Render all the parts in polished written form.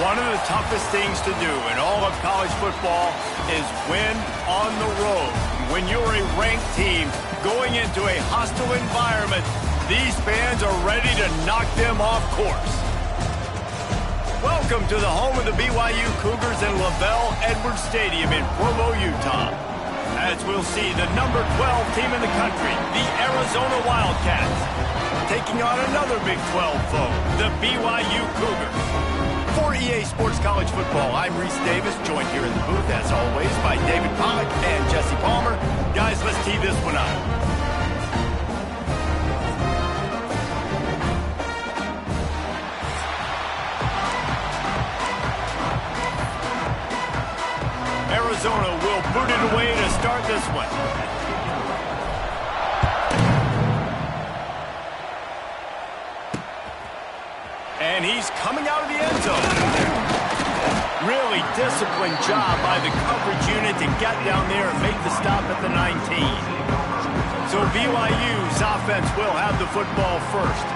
One of the toughest things to do in all of college football is win on the road. When you're a ranked team going into a hostile environment, these fans are ready to knock them off course. Welcome to the home of the BYU Cougars in LaVell Edwards Stadium in Provo, Utah. As we'll see the number 12 team in the country, the Arizona Wildcats, taking on another Big 12 foe, the BYU Cougars. For EA Sports College Football, I'm Reese Davis, joined here in the booth, as always, by David Pollack and Jesse Palmer. Guys, let's tee this one up. Arizona will boot it away to start this one. And he's coming out of the end zone. Really disciplined job by the coverage unit to get down there and make the stop at the 19. So BYU's offense will have the football first.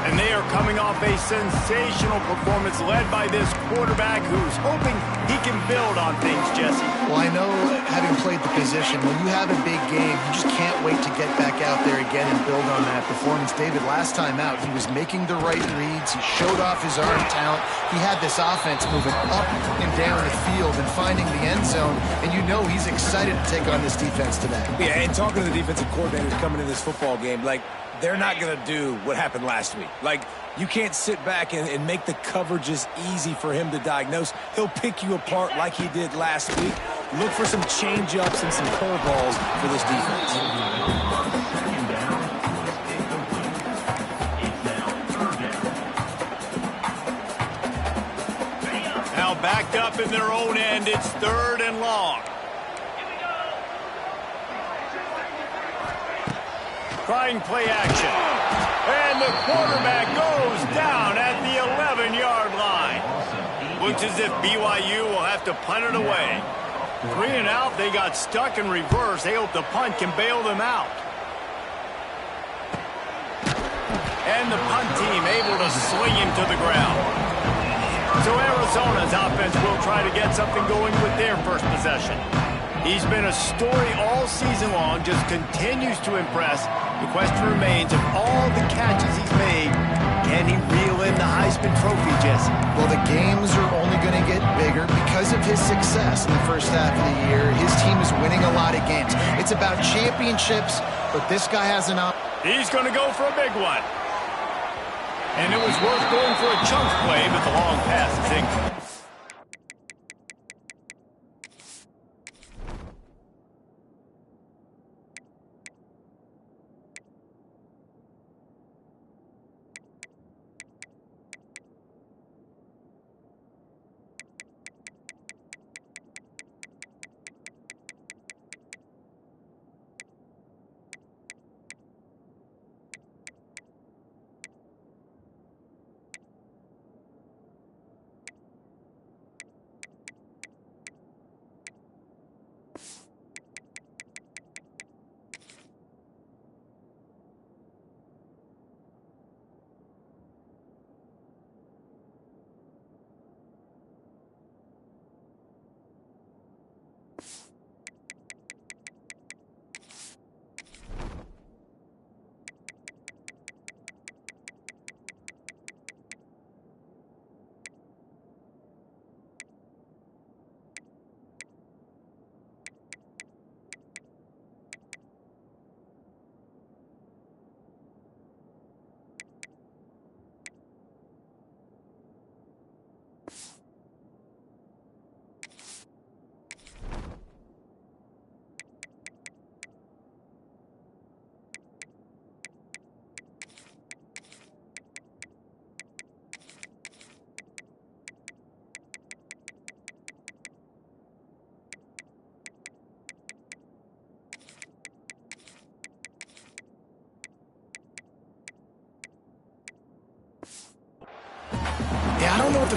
And they are coming off a sensational performance led by this quarterback who's hoping he can build on things, Jesse. Well, I know, having played the position, when you have a big game, you just can't wait to get back out there again and build on that performance. David, last time out, he was making the right reads. He showed off his arm talent. He had this offense moving up and down the field and finding the end zone. And you know he's excited to take on this defense today. Yeah, and talking to the defensive coordinators coming in this football game, they're not going to do what happened last week. You can't sit back and make the coverages easy for him to diagnose. He'll pick you apart like he did last week. Look for some change-ups and some curveballs for this defense. Now backed up in their own end, it's 3rd and long. Trying play action. And the quarterback goes down at the 11-yard line. Looks as if BYU will have to punt it away. 3 and out, they got stuck in reverse. They hope the punt can bail them out. And the punt team able to sling him to the ground. So Arizona's offense will try to get something going with their first possession. He's been a story all season long, just continues to impress. The question remains, of all the catches he's made, can he reel in the Heisman Trophy, Jesse? Well, the games are only going to get bigger because of his success in the first half of the year. His team is winning a lot of games. It's about championships, but this guy has an He's going to go for a big one. And it was worth going for a chunk play, but the long pass is incomplete.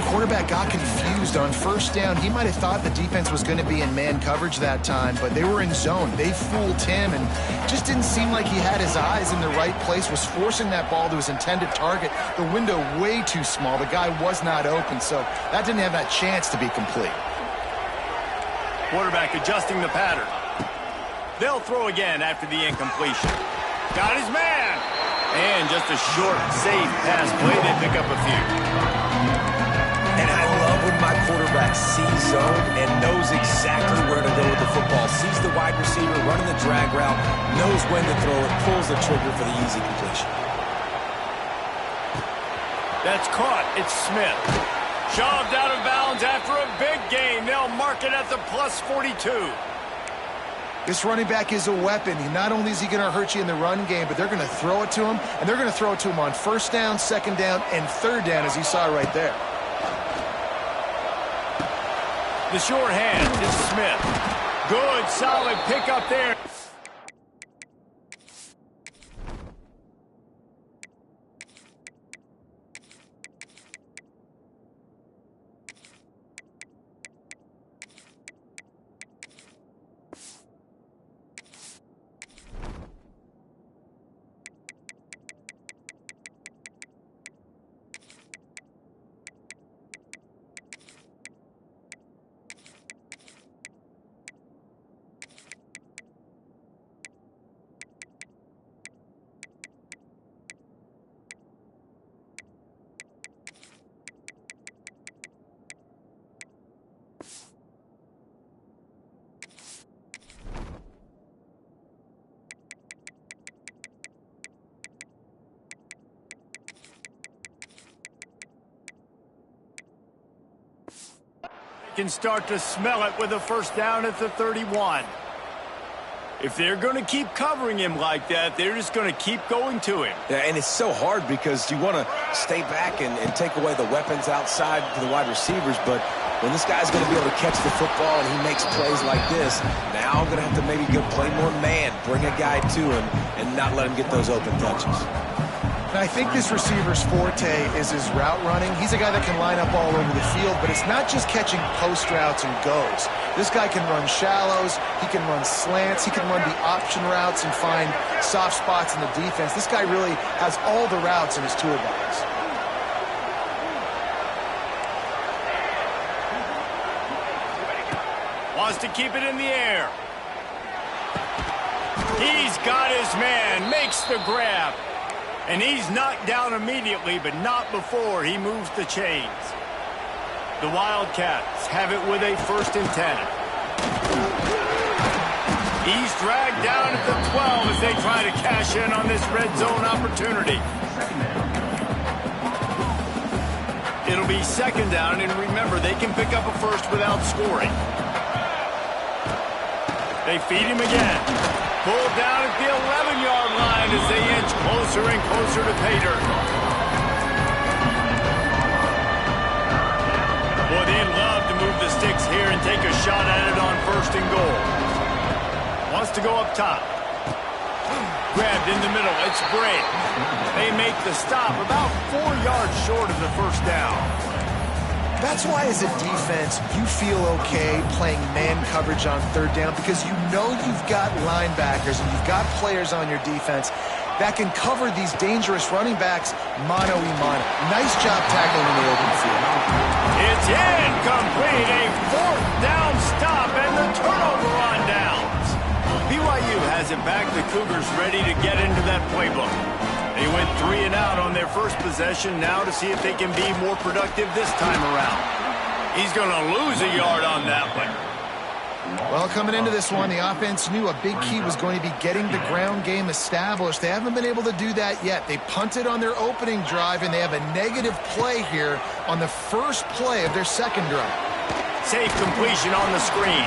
quarterback got confused on first down. He might have thought the defense was going to be in man coverage that time, but they were in zone. They fooled him and just didn't seem like he had his eyes in the right place, was forcing that ball to his intended target. The window way too small. The guy was not open, so that didn't have that chance to be complete. Quarterback adjusting the pattern. They'll throw again after the incompletion. Got his man. And just a short, safe pass play. They pick up a few. And I love when my quarterback sees zone and knows exactly where to go with the football. Sees the wide receiver running the drag route, knows when to throw it, pulls the trigger for the easy completion. That's caught. It's Smith. Shoved out of bounds after a big gain. They'll mark it at the plus 42. This running back is a weapon. Not only is he going to hurt you in the run game, but they're going to throw it to him, and they're going to throw it to him on first down, second down, and third down, as you saw right there. The short hand is Smith. Good, solid pickup there. Can start to smell it with a first down at the 31. If they're going to keep covering him like that, they're just going to keep going to him. Yeah, and it's so hard because you want to stay back and take away the weapons outside to the wide receivers, but when this guy's going to be able to catch the football and he makes plays like this, now I'm going to have to maybe go play more man, bring a guy to him, and not let him get those open touches. And I think this receiver's forte is his route running. He's a guy that can line up all over the field, but it's not just catching post routes and goes. This guy can run shallows, he can run slants, he can run the option routes and find soft spots in the defense. This guy really has all the routes in his toolbox. Wants to keep it in the air. He's got his man, makes the grab. And he's knocked down immediately, but not before he moves the chains. The Wildcats have it with a 1st and 10. He's dragged down at the 12 as they try to cash in on this red zone opportunity. It'll be 2nd down, and remember, they can pick up a first without scoring. They feed him again. Pulled down at the 11-yard line as they inch closer and closer to pay dirt. Boy, they'd love to move the sticks here and take a shot at it on 1st and goal. Wants to go up top. Grabbed in the middle. It's Bray. They make the stop about 4 yards short of the 1st down. That's why, as a defense, you feel okay playing man coverage on 3rd down because you know you've got linebackers and you've got players on your defense that can cover these dangerous running backs mano-a-mano. Nice job tackling in the open field. It's incomplete. A 4th down stop and the turnover on downs. BYU has it back. The Cougars ready to get into that playbook. They went 3 and out on their first possession, now to see if they can be more productive this time around. He's going to lose a yard on that one. Well, coming into this one, the offense knew a big key was going to be getting the ground game established. They haven't been able to do that yet. They punted on their opening drive, and they have a negative play here on the first play of their 2nd drive. Safe completion on the screen.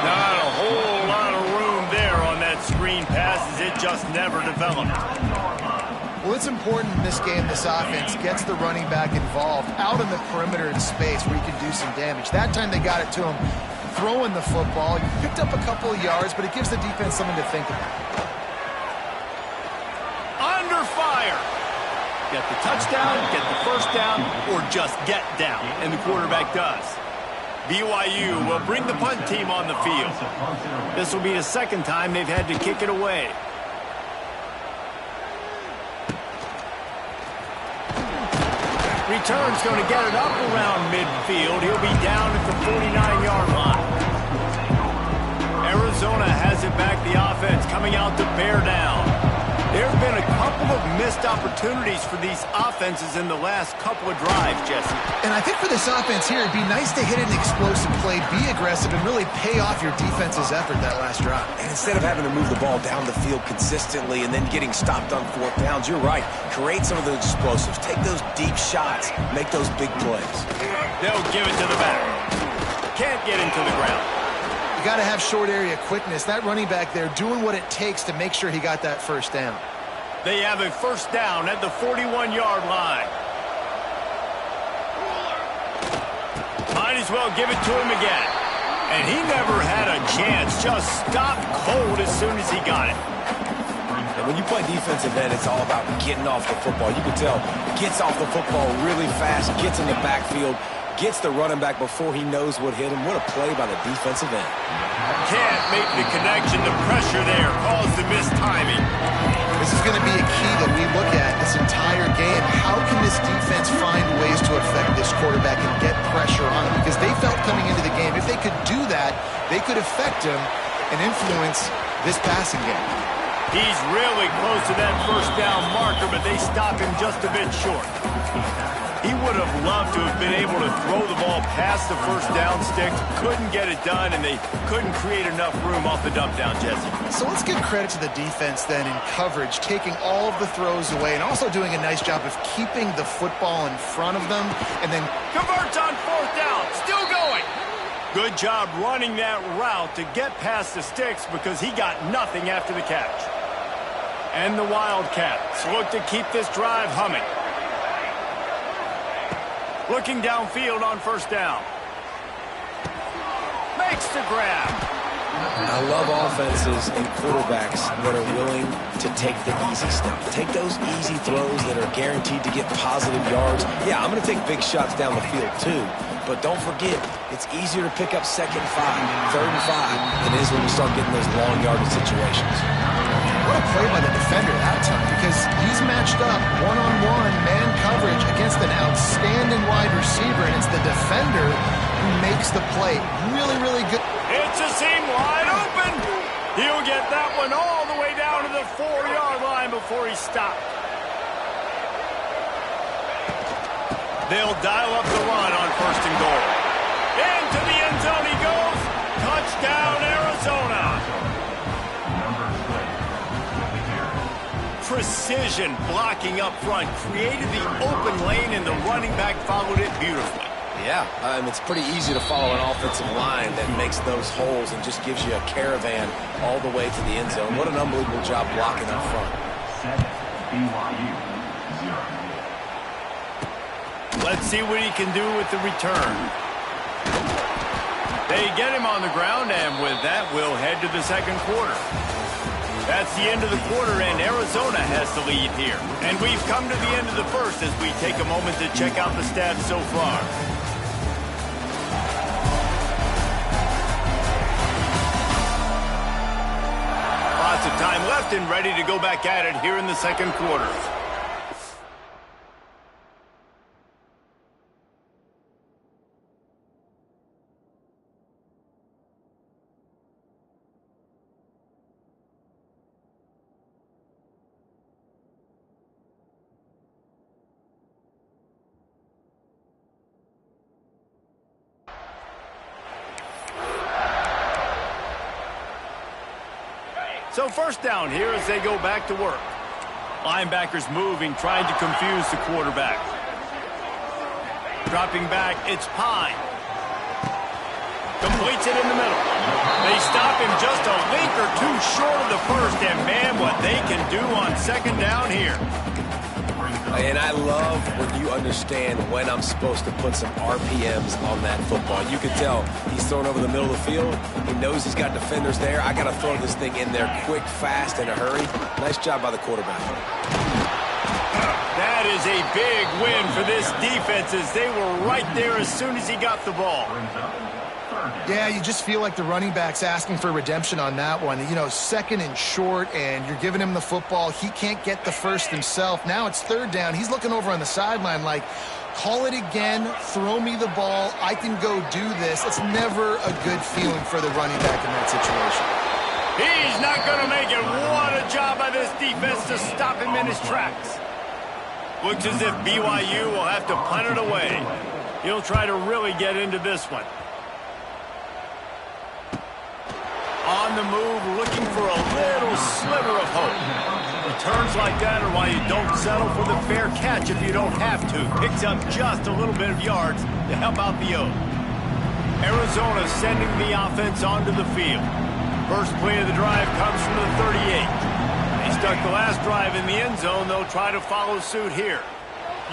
Not a whole lot of room there on that screen pass as it just never developed. Well, it's important in this game this offense gets the running back involved out on the perimeter in space where he can do some damage. That time they got it to him throwing the football. He picked up a couple of yards, but it gives the defense something to think about. Under fire. Get the touchdown, get the first down, or just get down, and the quarterback does. BYU will bring the punt team on the field. This will be the second time they've had to kick it away. Return's going to get it up around midfield. He'll be down at the 49-yard line. Arizona has it back, the offense coming out to bear down. There have been a couple of missed opportunities for these offenses in the last couple of drives, Jesse. And I think for this offense here, it'd be nice to hit an explosive play, be aggressive, and really pay off your defense's effort that last drive. And instead of having to move the ball down the field consistently and then getting stopped on fourth downs, you're right. Create some of those explosives. Take those deep shots. Make those big plays. They'll give it to the back. Can't get him to the ground. You got to have short area quickness. That running back there doing what it takes to make sure he got that first down. They have a first down at the 41-yard line. Might as well give it to him again. And he never had a chance. Just stopped cold as soon as he got it. And when you play defensive end, it's all about getting off the football. You can tell, gets off the football really fast, gets in the backfield, gets the running back before he knows what hit him. What a play by the defensive end. Can't make the connection. The pressure there caused the missed timing. This is going to be a key that we look at this entire game. How can this defense find ways to affect this quarterback and get pressure on him? Because they felt coming into the game, if they could do that, they could affect him and influence this passing game. He's really close to that first down marker, but they stop him just a bit short. He would have loved to have been able to throw the ball past the first down stick. Couldn't get it done, and they couldn't create enough room off the dump down, Jesse. So let's give credit to the defense then in coverage, taking all of the throws away and also doing a nice job of keeping the football in front of them and then converts on fourth down. Still going. Good job running that route to get past the sticks because he got nothing after the catch. And the Wildcats look to keep this drive humming. Looking downfield on first down. Makes the grab. I love offenses and quarterbacks that are willing to take the easy stuff. Take those easy throws that are guaranteed to get positive yards. Yeah, I'm going to take big shots down the field too. But don't forget, it's easier to pick up second 5, third and 5 than it is when we start getting those long yardage situations. What a play by the defender that time, because he's matched up one-on-one man coverage against an outstanding wide receiver, and it's the defender who makes the play. Really, really good. It's a seam wide open. He'll get that one all the way down to the 4-yard line before he stopped. They'll dial up the run on first and goal. Into the end zone he goes. Touchdown, Arizona. Precision blocking up front created the open lane, and the running back followed it beautifully. Yeah, it's pretty easy to follow an offensive line that makes those holes and just gives you a caravan all the way to the end zone. What an unbelievable job blocking up front. Let's see what he can do with the return. They get him on the ground, and with that, we'll head to the second quarter. That's the end of the quarter, and Arizona has the lead here. And we've come to the end of the first as we take a moment to check out the stats so far. Lots of time left and ready to go back at it here in the second quarter. So first down here as they go back to work. Linebackers moving, trying to confuse the quarterback. Dropping back, it's Pine. Completes it in the middle. They stop him just a link or two short of the first, and man, what they can do on second down here. And I love when you understand when I'm supposed to put some RPMs on that football. You can tell he's thrown over the middle of the field. He knows he's got defenders there. I got to throw this thing in there quick, fast, in a hurry. Nice job by the quarterback. That is a big win for this defense as they were right there as soon as he got the ball. Yeah, you just feel like the running back's asking for redemption on that one. You know, second and short, and you're giving him the football. He can't get the first himself. Now it's third down. He's looking over on the sideline like, call it again, throw me the ball, I can go do this. It's never a good feeling for the running back in that situation. He's not going to make it. What a job by this defense to stop him in his tracks. Looks as if BYU will have to punt it away. He'll try to really get into this one. On the move, looking for a little sliver of hope. Returns like that are why you don't settle for the fair catch if you don't have to. Picks up just a little bit of yards to help out the O. Arizona sending the offense onto the field. First play of the drive comes from the 38. He stuck the last drive in the end zone. They'll try to follow suit here.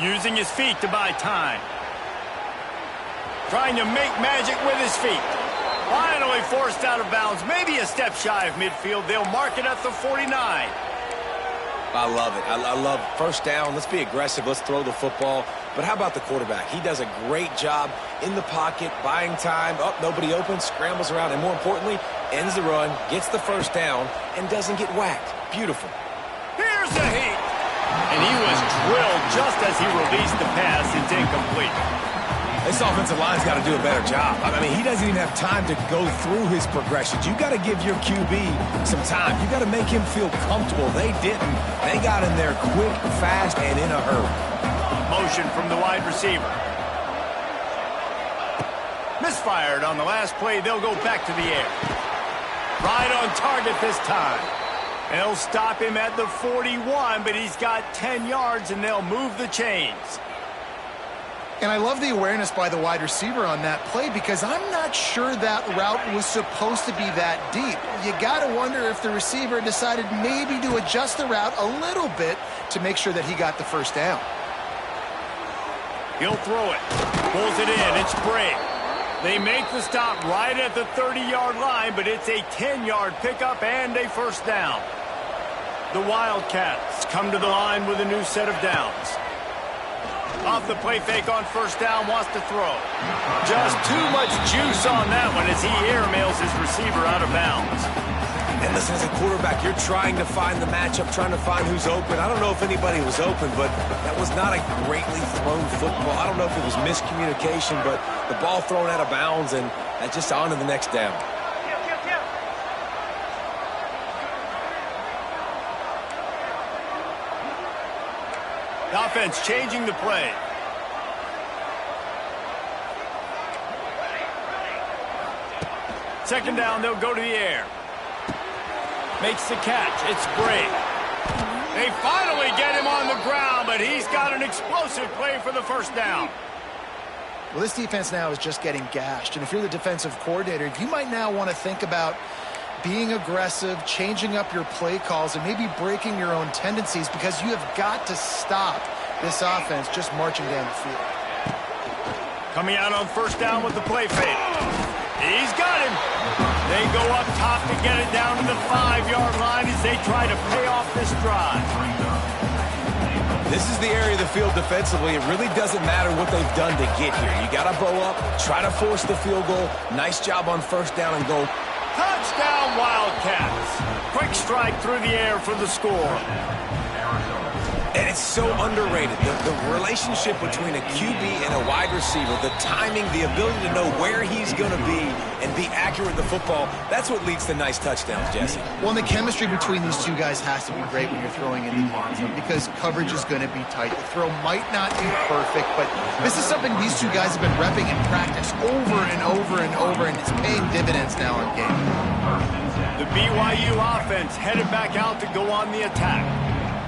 Using his feet to buy time. Trying to make magic with his feet. Finally forced out of bounds, maybe a step shy of midfield. They'll mark it at the 49. I love it. I love first down. Let's be aggressive. Let's throw the football. But how about the quarterback? He does a great job in the pocket, buying time. Oh, nobody open, scrambles around, and more importantly, ends the run, gets the first down, and doesn't get whacked. Beautiful. Here's the heat. And he was drilled just as he released the pass. It's incomplete. This offensive line's got to do a better job. I mean, he doesn't even have time to go through his progressions. You got to give your QB some time. You got to make him feel comfortable. They didn't. They got him there quick, fast, and in a hurry. Motion from the wide receiver. Misfired on the last play. They'll go back to the air. Right on target this time. They'll stop him at the 41, but he's got 10 yards, and they'll move the chains. And I love the awareness by the wide receiver on that play because I'm not sure that route was supposed to be that deep. You got to wonder if the receiver decided maybe to adjust the route a little bit to make sure that he got the first down. He'll throw it. Pulls it in. It's Bray. They make the stop right at the 30-yard line, but it's a 10-yard pickup and a first down. The Wildcats come to the line with a new set of downs. Off the play fake on first down, wants to throw. Just too much juice on that one as he airmails his receiver out of bounds. And listen, as a quarterback, you're trying to find the matchup, trying to find who's open. I don't know if anybody was open, but that was not a greatly thrown football. I don't know if it was miscommunication, but the ball thrown out of bounds, and that's just on to the next down. The offense changing the play. Second down, they'll go to the air. Makes the catch. It's Bray. They finally get him on the ground, but he's got an explosive play for the first down. Well, this defense now is just getting gashed. And if you're the defensive coordinator, you might now want to think about being aggressive, changing up your play calls, and maybe breaking your own tendencies because you have got to stop this offense just marching down the field. Coming out on first down with the play fake. He's got him. They go up top to get it down to the 5-yard line as they try to pay off this drive. This is the area of the field defensively. It really doesn't matter what they've done to get here. You got to bow up, try to force the field goal. Nice job on first down and goal. Touchdown, Wildcats. Quick strike through the air for the score. And it's so underrated. The relationship between a QB and a wide receiver, the timing, the ability to know where he's going to be and be accurate with the football, that's what leads to nice touchdowns, Jesse. Well, and the chemistry between these two guys has to be great when you're throwing into the end zone because coverage is going to be tight. The throw might not be perfect, but this is something these two guys have been repping in practice over and over and over, and it's paying dividends now in game. The BYU offense headed back out to go on the attack.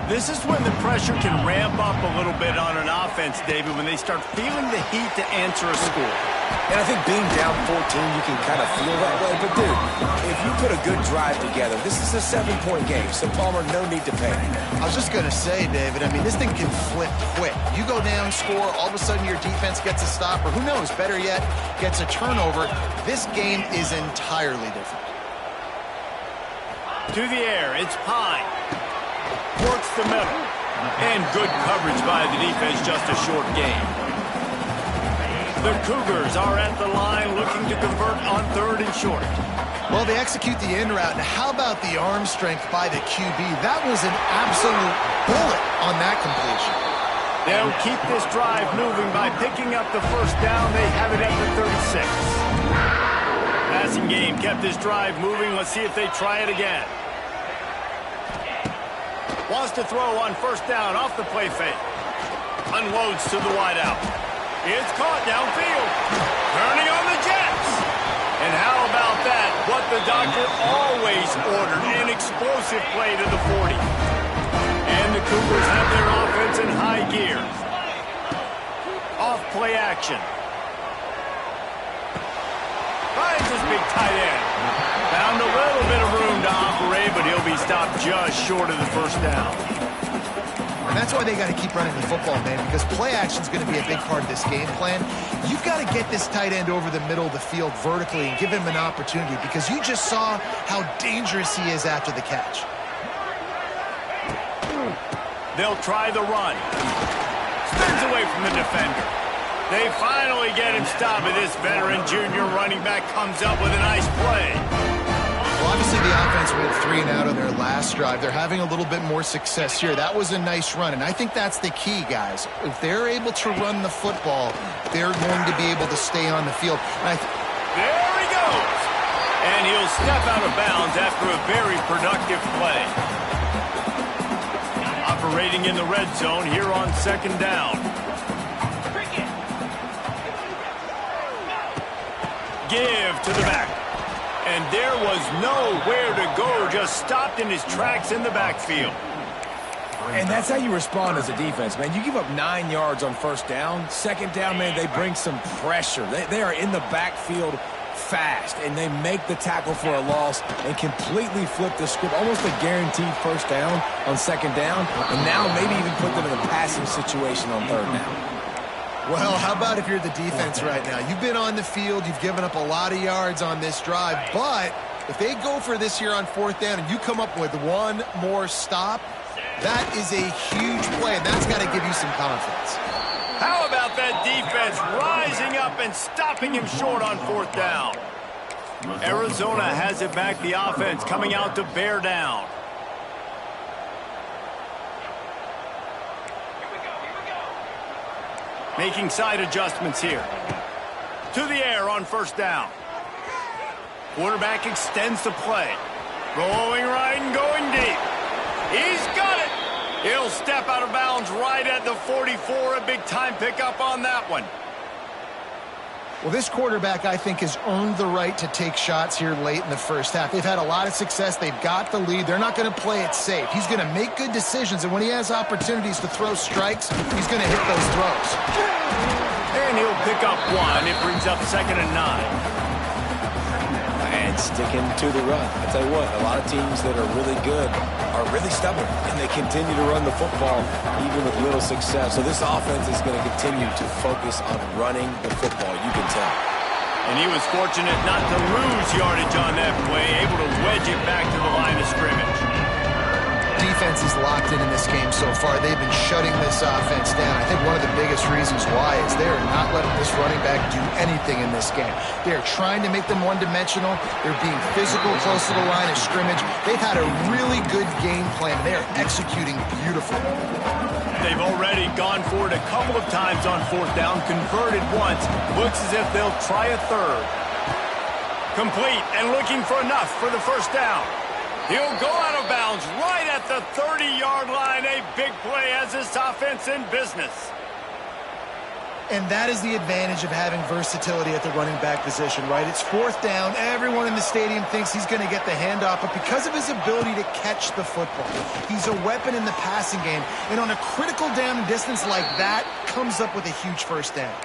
This is when the pressure can ramp up a little bit on an offense, David, when they start feeling the heat to answer a score. And I think being down 14, you can kind of feel that way. But, dude, if you put a good drive together, this is a 7-point game. So, Palmer, no need to panic. I was just going to say, David, I mean, this thing can flip quick. You go down, score, all of a sudden your defense gets a stop, or who knows, better yet, gets a turnover. This game is entirely different. To the air, it's Pine. Works the middle. And good coverage by the defense, just a short gain. The Cougars are at the line looking to convert on 3rd and short. Well, they execute the in route. Now, how about the arm strength by the QB? That was an absolute bullet on that completion. They'll keep this drive moving by picking up the first down. They have it at the 36. Passing game kept this drive moving. Let's see if they try it again. Wants to throw on 1st down off the play fake. Unloads to the wideout. It's caught downfield. Turning on the Jets. And how about that? What the doctor always ordered, an explosive play to the 40. And the Cougars have their offense in high gear. Off play action. Finds his big tight end. Found a little bit of room to operate, but he'll be stopped just short of the 1st down. And that's why they got to keep running the football, man, because play action is going to be a big part of this game plan. You've got to get this tight end over the middle of the field vertically and give him an opportunity, because you just saw how dangerous he is after the catch. They'll try the run. Spins away from the defender. They finally get him stopped, but this veteran junior running back comes up with a nice play. Well, obviously the offense went 3 and out on their last drive. They're having a little bit more success here. That was a nice run, and I think that's the key, guys. If they're able to run the football, they're going to be able to stay on the field. There he goes! And he'll step out of bounds after a very productive play. Operating in the red zone here on 2nd down. Give to the back. And there was nowhere to go, just stopped in his tracks in the backfield. And that's how you respond as a defense, man. You give up 9 yards on 1st down. 2nd down, man, they bring some pressure. They are in the backfield fast, and they make the tackle for a loss and completely flip the script. Almost a guaranteed 1st down on 2nd down, and now maybe even put them in a passing situation on 3rd down. Well, how about if you're the defense right now? You've been on the field, you've given up a lot of yards on this drive, but if they go for this here on 4th down and you come up with 1 more stop, that is a huge play, and that's got to give you some confidence. How about that defense rising up and stopping him short on 4th down? Arizona has it back, the offense coming out to bear down. Making side adjustments here. To the air on 1st down. Quarterback extends the play. Rolling right and going deep. He's got it. He'll step out of bounds right at the 44. A big-time pickup on that one. Well, this quarterback, I think, has earned the right to take shots here late in the 1st half. They've had a lot of success. They've got the lead. They're not going to play it safe. He's going to make good decisions, and when he has opportunities to throw strikes, he's going to hit those throws. And he'll pick up 1. It brings up 2nd and 9. And sticking to the run. I tell you what, a lot of teams that are really good are really stubborn, and they continue to run the football even with little success. So this offense is going to continue to focus on running the football, you can tell. And he was fortunate not to lose yardage on that play, able to wedge it back to the line of scrimmage. Defense is locked in this game so far. They've been shutting this offense down. I think one of the biggest reasons why is they are not letting this running back do anything in this game. They are trying to make them one-dimensional. They're being physical close to the line of scrimmage. They've had a really good game plan. They are executing beautifully. They've already gone for it a couple of times on 4th down, converted once. Looks as if they'll try a 3rd. Complete and looking for enough for the 1st down. He'll go out of bounds right at the 30-yard line. A big play as this offense in business. And that is the advantage of having versatility at the running back position, right? It's 4th down. Everyone in the stadium thinks he's going to get the handoff, but because of his ability to catch the football, he's a weapon in the passing game. And on a critical down and distance like that, comes up with a huge 1st down.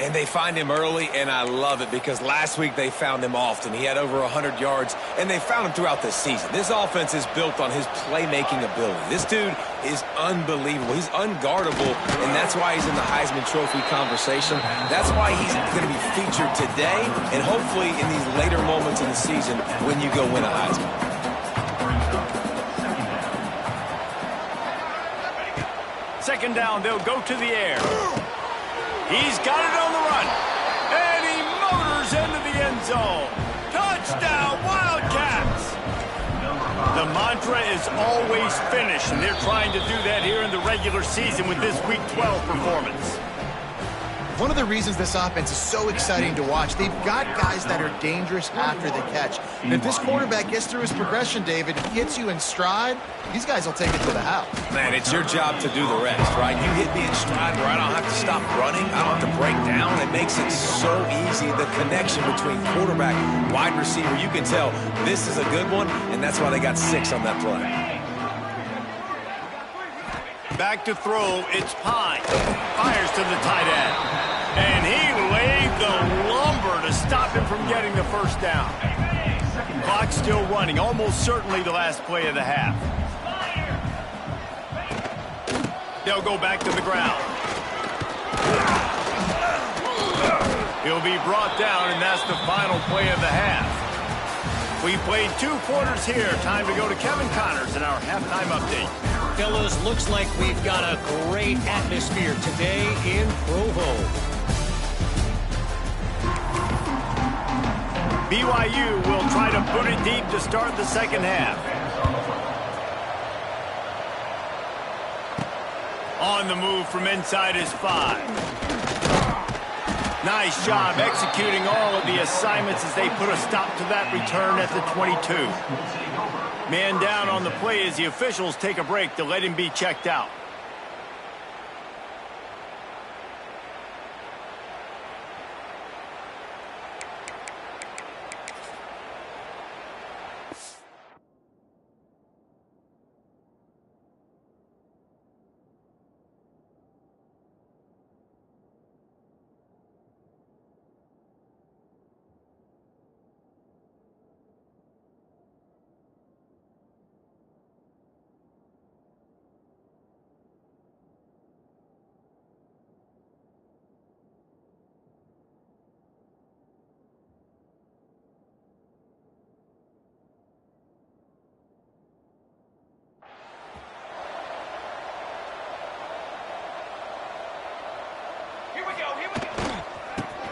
And they find him early, and I love it because last week they found him often. He had over 100 yards, and they found him throughout the season. This offense is built on his playmaking ability. This dude is unbelievable. He's unguardable, and that's why he's in the Heisman Trophy conversation. That's why he's going to be featured today and hopefully in these later moments in the season when you go win a Heisman. Second down, they'll go to the air. He's got it on the run. And he motors into the end zone. Touchdown, Wildcats! The mantra is always finish, and they're trying to do that here in the regular season with this Week 12 performance. One of the reasons this offense is so exciting to watch, they've got guys that are dangerous after the catch. And if this quarterback gets through his progression, David, he hits you in stride, these guys will take it to the house. Man, it's your job to do the rest, right? You hit me in stride where I don't have to stop running. I don't have to break down. It makes it so easy. The connection between quarterback, wide receiver, you can tell this is a good one, and that's why they got 6 on that play. Back to throw, it's Pine. Fires to the tight end. And he laid the lumber to stop him from getting the first down. Clock still running, almost certainly the last play of the half. They'll go back to the ground. He'll be brought down, and that's the final play of the half. We played 2 quarters here. Time to go to Kevin Connors in our halftime update. Fellas, looks like we've got a great atmosphere today in Provo. BYU will try to put it deep to start the second half. On the move from inside his 5. Nice job executing all of the assignments as they put a stop to that return at the 22. Man down on the play as the officials take a break to let him be checked out.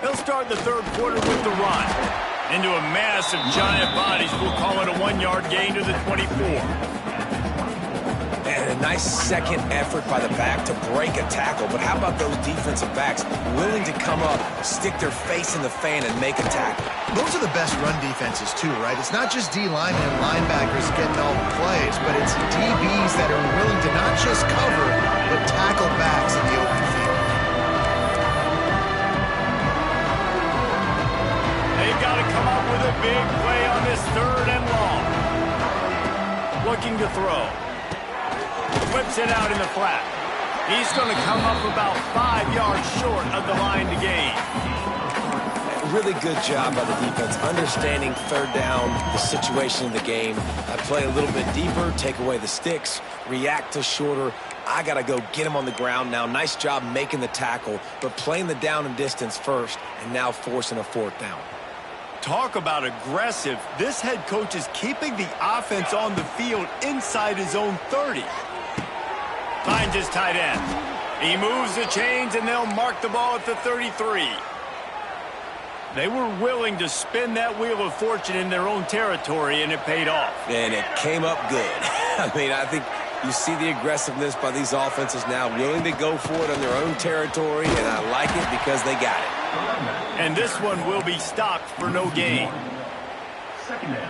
They'll start the third quarter with the run. Into a mass of giant bodies. We'll call it a 1-yard gain to the 24. And a nice second effort by the back to break a tackle. But how about those defensive backs willing to come up, stick their face in the fan, and make a tackle? Those are the best run defenses, too, right? It's not just D-linemen and linebackers getting all the plays, but it's DBs that are willing to not just cover, but tackle backs in the open field. They've got to come up with a big play on this third and long. Looking to throw. Whips it out in the flat. He's going to come up about 5 yards short of the line to gain. Really good job by the defense, understanding third down, the situation in the game. I play a little bit deeper, take away the sticks, react to shorter. I got to go get him on the ground now. Nice job making the tackle, but playing the down and distance first, and now forcing a 4th down. Talk about aggressive. This head coach is keeping the offense on the field inside his own 30. Finds his tight end. He moves the chains, and they'll mark the ball at the 33. They were willing to spin that wheel of fortune in their own territory, and it paid off. And it came up good. I mean, I think you see the aggressiveness by these offenses now, willing to go for it on their own territory, and I like it because they got it. And this one will be stopped for no gain.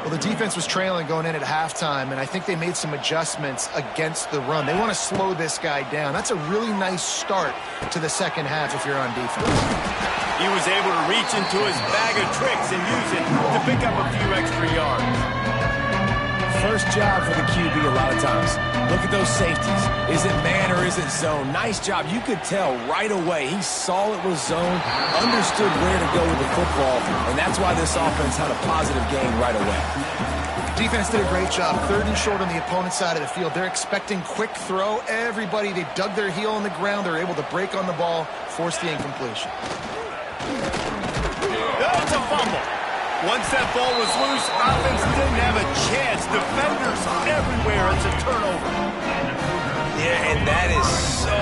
Well, the defense was trailing going in at halftime, and I think they made some adjustments against the run. They want to slow this guy down. That's a really nice start to the second half if you're on defense. He was able to reach into his bag of tricks and use it to pick up a few extra yards. First job for the QB a lot of times. Look at those safeties. Is it man or is it zone? Nice job. You could tell right away. He saw it was zone, understood where to go with the football, and that's why this offense had a positive gain right away. Defense did a great job. 3rd and short on the opponent's side of the field. They're expecting quick throw. Everybody, they dug their heel on the ground. They're able to break on the ball, force the incompletion. That's a fumble. Once that ball was loose, offense didn't have a chance. Defenders everywhere. It's a turnover. Yeah, and that is so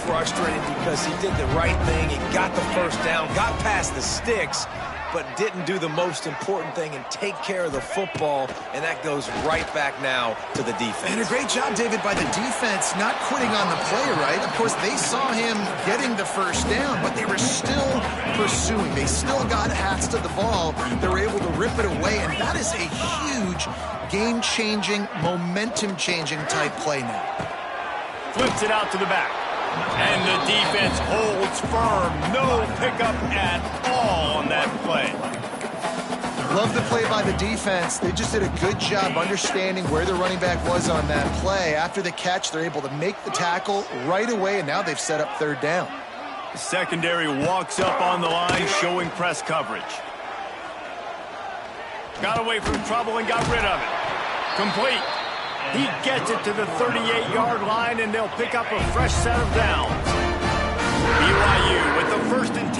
frustrating because he did the right thing. He got the first down, got past the sticks, but didn't do the most important thing and take care of the football, and that goes right back now to the defense. And a great job, David, by the defense not quitting on the play, right? Of course, they saw him getting the first down, but they were still pursuing. They still got hats to the ball. They were able to rip it away, and that is a huge game-changing, momentum-changing type play now. Flips it out to the back. And the defense holds firm. No pickup at all on that play. Love the play by the defense. They just did a good job understanding where the running back was on that play. After the catch, they're able to make the tackle right away, and now they've set up third down. The secondary walks up on the line, showing press coverage. Got away from trouble and got rid of it. Complete. He gets it to the 38-yard line, and they'll pick up a fresh set of downs. BYU with the 1st and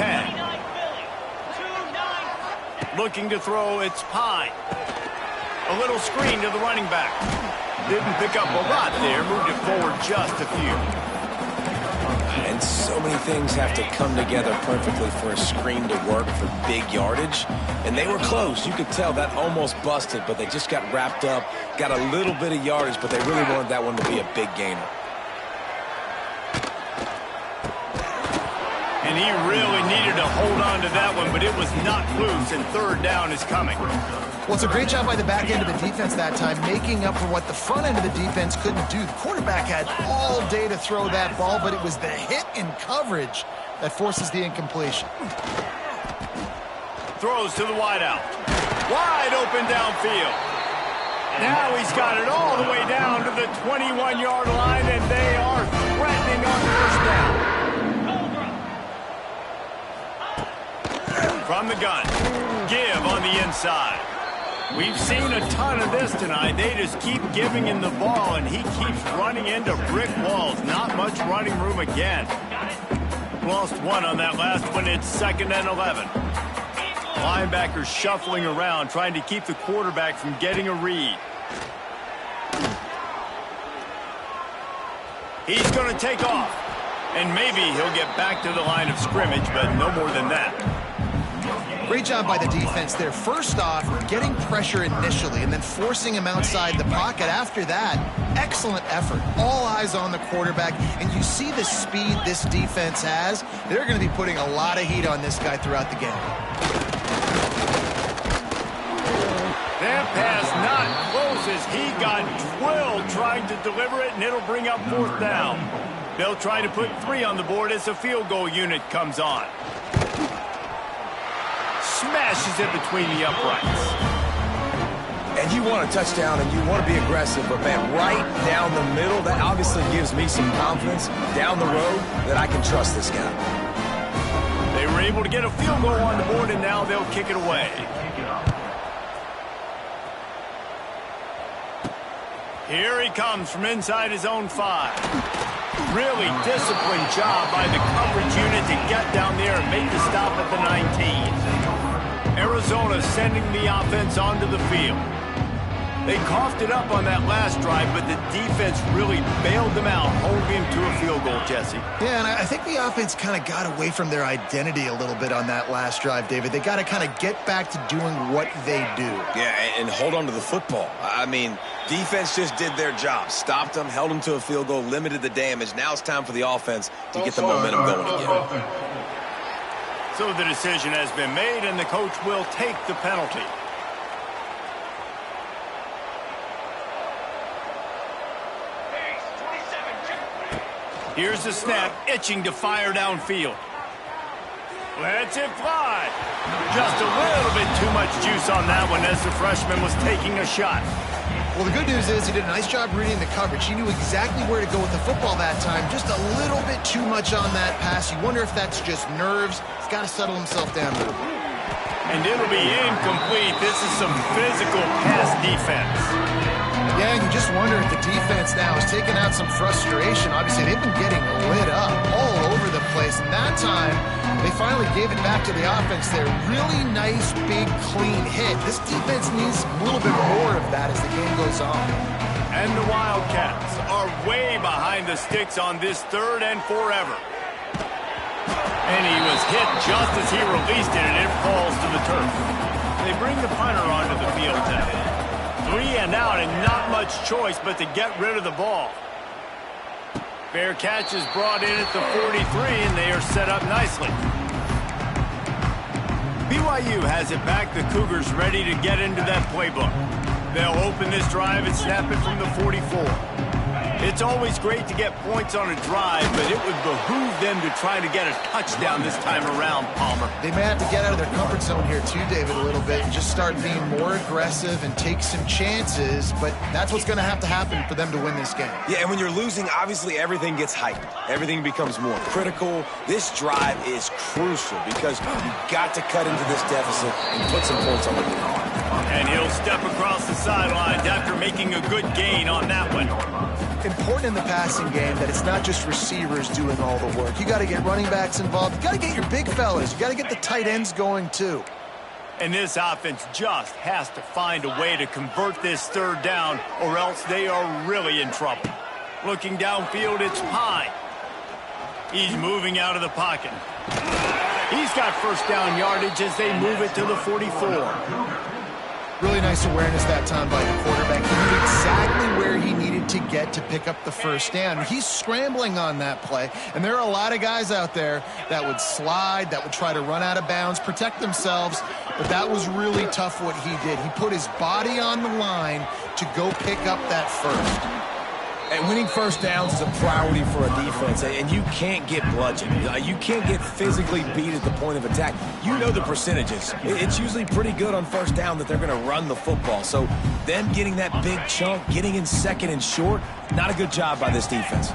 10. Looking to throw, it's Pine. A little screen to the running back. Didn't pick up a lot there, moved it forward just a few. And so many things have to come together perfectly for a screen to work for big yardage. And they were close. You could tell that almost busted, but they just got wrapped up, got a little bit of yardage, but they really wanted that one to be a big gainer. And he really needed to hold on to that one, but it was not loose, and third down is coming. Well, it's a great job by the back end of the defense that time, making up for what the front end of the defense couldn't do. The quarterback had all day to throw that ball, but it was the hit in coverage that forces the incompletion. Throws to the wideout. Wide open downfield. Now he's got it all the way down to the 21-yard line, and they are threatening on first down. From the gun. Give on the inside. We've seen a ton of this tonight. They just keep giving him the ball, and he keeps running into brick walls. Not much running room again. Lost one on that last one. It's 2nd and 11. Linebackers shuffling around, trying to keep the quarterback from getting a read. He's going to take off. And maybe he'll get back to the line of scrimmage, but no more than that. Great job by the defense there. First off, getting pressure initially and then forcing him outside the pocket. After that, excellent effort. All eyes on the quarterback. And you see the speed this defense has. They're going to be putting a lot of heat on this guy throughout the game. That pass not close as he got drilled trying to deliver it, and it'll bring up 4th down. They'll try to put 3 on the board as the field goal unit comes on. Smashes it between the uprights. And you want a touchdown and you want to be aggressive, but man, right down the middle, that obviously gives me some confidence down the road that I can trust this guy. They were able to get a field goal on the board, and now they'll kick it away. Here he comes from inside his own 5. Really disciplined job by the coverage unit to get down there and make the stop at the 19. Arizona sending the offense onto the field. They coughed it up on that last drive, but the defense really bailed them out, holding him to a field goal, Jesse. Yeah, and I think the offense kind of got away from their identity a little bit on that last drive, David. They got to kind of get back to doing what they do. Yeah, and hold on to the football. I mean, defense just did their job. Stopped them, held them to a field goal, limited the damage. Now it's time for the offense to get the momentum going again. So the decision has been made, and the coach will take the penalty. Here's the snap, itching to fire downfield. Lets it fly. Just a little bit too much juice on that one as the freshman was taking a shot. Well, the good news is he did a nice job reading the coverage. He knew exactly where to go with the football that time. Just a little bit too much on that pass. You wonder if that's just nerves. He's got to settle himself down a little bit. And it'll be incomplete. This is some physical pass defense. Yeah, and you just wonder if the defense now is taking out some frustration. Obviously, they've been getting lit up all over the place. And that time, they finally gave it back to the offense there. Really nice, big, clean hit. This defense needs a little bit more of that as the game goes on. And the Wildcats are way behind the sticks on this 3rd and forever. And he was hit just as he released it, and it falls to the turf. They bring the punter onto the field now. 3 and out, and not much choice but to get rid of the ball. Fair catch is brought in at the 43, and they are set up nicely. BYU has it back. The Cougars ready to get into that playbook. They'll open this drive and snap it from the 44. It's always great to get points on a drive, but it would behoove them to try to get a touchdown this time around, Palmer. They may have to get out of their comfort zone here too, David, a little bit, and just start being more aggressive and take some chances, but that's what's going to happen for them to win this game. Yeah, and when you're losing, obviously everything gets hyped. Everything becomes more critical. This drive is crucial because you've got to cut into this deficit and put some points on the board. And he'll step across the sidelines after making a good gain on that one. Important in the passing game that it's not just receivers doing all the work. You got to get running backs involved. You got to get your big fellas. You got to get the tight ends going too. And this offense just has to find a way to convert this 3rd down, or else they are really in trouble. Looking downfield, it's Pine. He's moving out of the pocket. He's got 1st down yardage as they move it to the 44. Really nice awareness that time by the quarterback. He knew exactly where he needed to get to pick up the 1st down. He's scrambling on that play, and there are a lot of guys out there that would slide, that would try to run out of bounds, protect themselves, but that was really tough what he did. He put his body on the line to go pick up that 1st. And winning 1st downs is a priority for a defense, and you can't get bludgeoned. You can't get physically beat at the point of attack. You know the percentages. It's usually pretty good on 1st down that they're going to run the football. So them getting that big chunk, getting in 2nd and short, not a good job by this defense.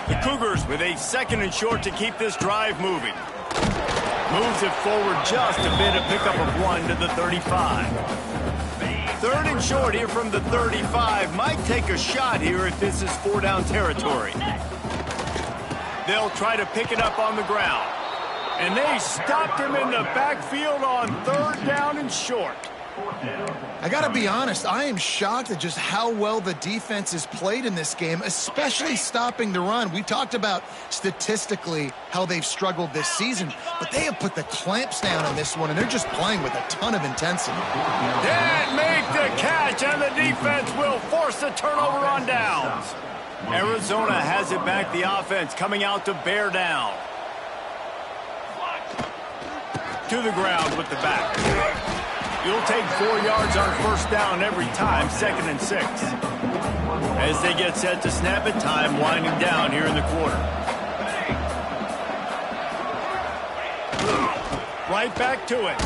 The Cougars with a 2nd and short to keep this drive moving. Moves it forward just a bit, a pickup of 1 to the 35. 3rd and short here from the 35. Might take a shot here if this is 4-down territory. They'll try to pick it up on the ground. And they stopped him in the backfield on 3rd down and short. I got to be honest, I am shocked at just how well the defense has played in this game, especially stopping the run. We talked about statistically how they've struggled this season, but they have put the clamps down on this one, and they're just playing with a ton of intensity. Can't make the catch, and the defense will force a turnover on downs. Arizona has it back, the offense coming out to bear down. To the ground with the back. You'll take 4 yards on 1st down every time, 2nd and 6. As they get set to snap it, time winding down here in the quarter. Right back to it.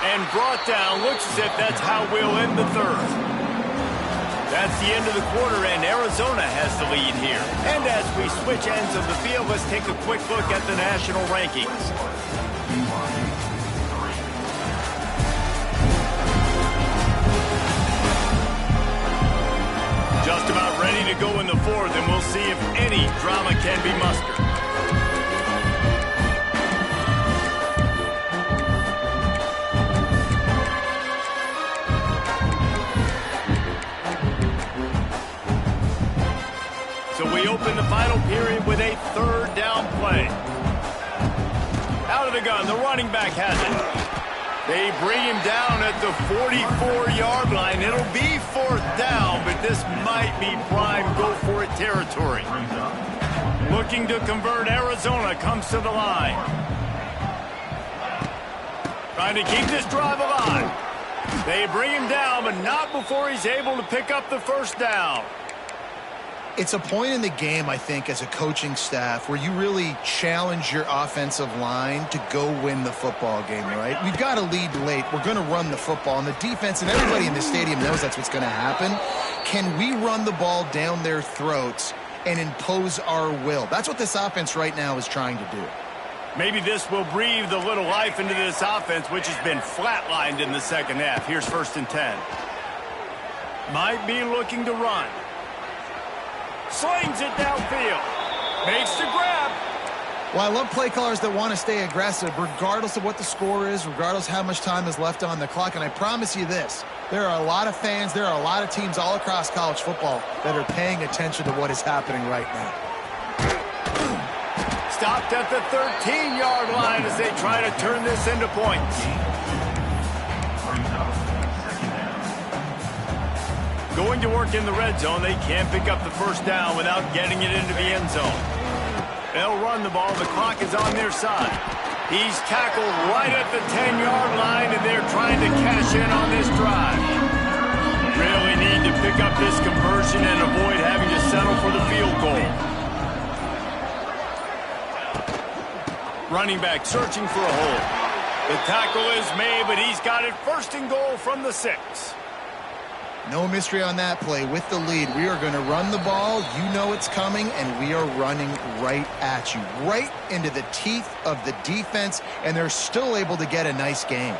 And brought down. Looks as if that's how we'll end the 3rd. That's the end of the quarter, and Arizona has the lead here. And as we switch ends of the field, let's take a quick look at the national rankings. Just about ready to go in the 4th, and we'll see if any drama can be mustered. So we open the final period with a 3rd down play. Out of the gun, the running back has it. They bring him down at the 44-yard line. It'll be 4th down, but this might be prime go-for-it territory. Looking to convert, Arizona comes to the line. Trying to keep this drive alive. They bring him down, but not before he's able to pick up the 1st down. It's a point in the game, I think, as a coaching staff where you really challenge your offensive line to go win the football game, right? We've got to lead late. We're going to run the football. And the defense and everybody in the stadium knows that's what's going to happen. Can we run the ball down their throats and impose our will? That's what this offense right now is trying to do. Maybe this will breathe a little life into this offense, which has been flatlined in the 2nd half. Here's 1st and 10. Might be looking to run. Slings it downfield. Makes the grab. Well, I love play callers that want to stay aggressive regardless of what the score is, regardless how much time is left on the clock. And I promise you this, there are a lot of fans, there are a lot of teams all across college football that are paying attention to what is happening right now. Stopped at the 13-yard line as they try to turn this into points. Going to work in the red zone, they can't pick up the first down without getting it into the end zone. They'll run the ball. The clock is on their side. He's tackled right at the 10-yard line, and they're trying to cash in on this drive. Really need to pick up this conversion and avoid having to settle for the field goal. Running back searching for a hole. The tackle is made, but he's got it first and goal from the 6. No mystery on that play. With the lead, we are going to run the ball. You know it's coming, and we are running right at you, right into the teeth of the defense, and they're still able to get a nice game.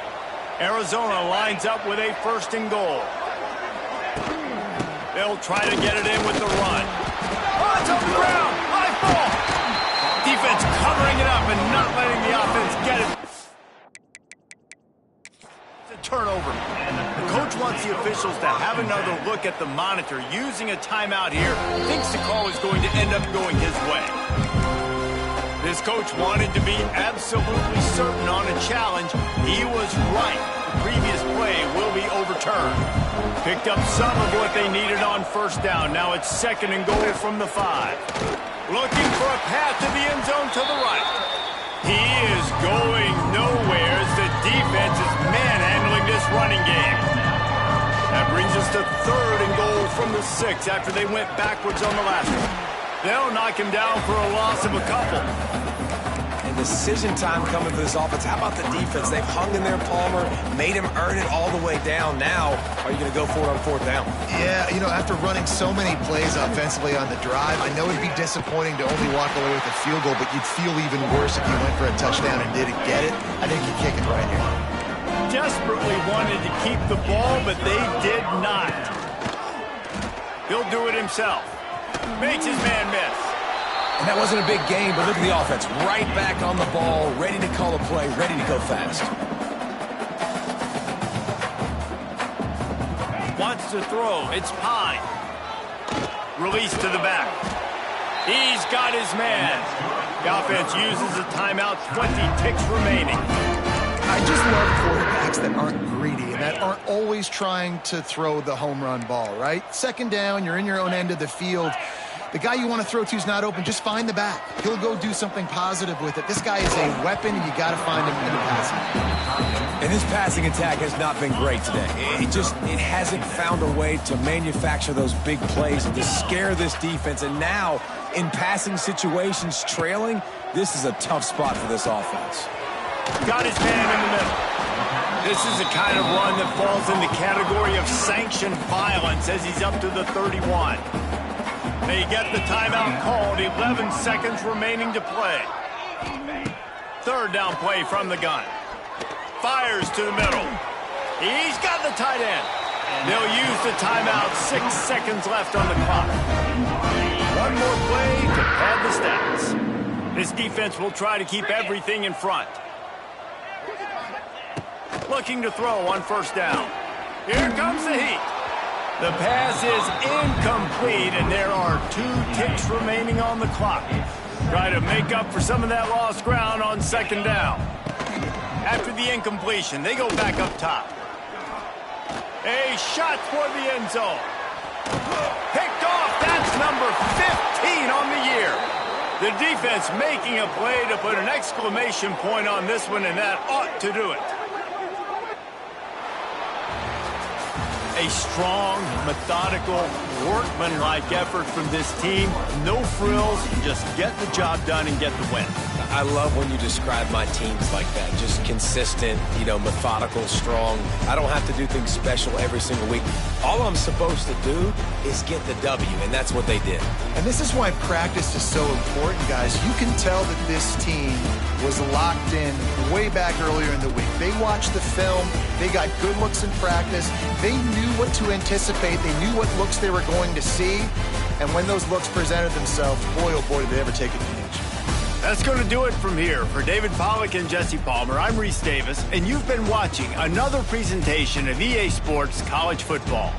Arizona lines up with a first and goal. They'll try to get it in with the run. Oh, it's on the ground. High ball. Defense covering it up and not letting the offense get it. Turnover. The coach wants the officials to have another look at the monitor using a timeout here. Thinks the call is going to end up going his way. This coach wanted to be absolutely certain on a challenge. He was right. The previous play will be overturned. Picked up some of what they needed on first down. Now it's second and goal from the 5. Looking for a path to the end zone to the right. He is going nowhere as the defense is manhandling this running game. That brings us to third and goal from the 6 after they went backwards on the last one. They'll knock him down for a loss of a couple. And decision time coming for this offense. How about the defense? They've hung in there, Palmer, made him earn it all the way down. Now, are you going to go for it on fourth down? Yeah, you know, after running so many plays offensively on the drive, I know it'd be disappointing to only walk away with a field goal, but you'd feel even worse if you went for a touchdown and didn't get it. I think you kick it right here. Desperately wanted to keep the ball, but they did not. He'll do it himself. Makes his man miss. And that wasn't a big game, but look at the offense. Right back on the ball, ready to call a play, ready to go fast. Wants to throw. It's Pine. Release to the back. He's got his man. The offense uses a timeout, 20 ticks remaining. I just love quarterbacks that aren't greedy and that aren't always trying to throw the home run ball, right? Second down, you're in your own end of the field. The guy you want to throw to is not open. Just find the back. He'll go do something positive with it. This guy is a weapon, and you got to find him in the passing. And this passing attack has not been great today. It hasn't found a way to manufacture those big plays and to scare this defense. And now, in passing situations, trailing, this is a tough spot for this offense. Got his man in the middle. This is the kind of run that falls in the category of sanctioned violence as he's up to the 31. They get the timeout called, 11 seconds remaining to play. Third down play from the gun. Fires to the middle. He's got the tight end. They'll use the timeout, 6 seconds left on the clock. One more play to pad the stats. This defense will try to keep everything in front. Looking to throw on first down. Here comes the heat. The pass is incomplete, and there are 2 ticks remaining on the clock. Try to make up for some of that lost ground on second down. After the incompletion, they go back up top. A shot for the end zone. Picked off. That's number 15 on the year. The defense making a play to put an exclamation point on this one, and that ought to do it. A strong, methodical, workmanlike effort from this team. No frills, just get the job done and get the win. I love when you describe my teams like that. Just consistent, methodical, strong. I don't have to do things special every single week. All I'm supposed to do is get the W, and that's what they did. And this is why practice is so important, guys. You can tell that this team was locked in way back earlier in the week. They watched the film. They got good looks in practice. They knew what to anticipate. They knew what looks they were going to see. And when those looks presented themselves, boy, oh boy, did they ever take advantage. That's going to do it from here. For David Pollack and Jesse Palmer, I'm Reese Davis, and you've been watching another presentation of EA Sports College Football.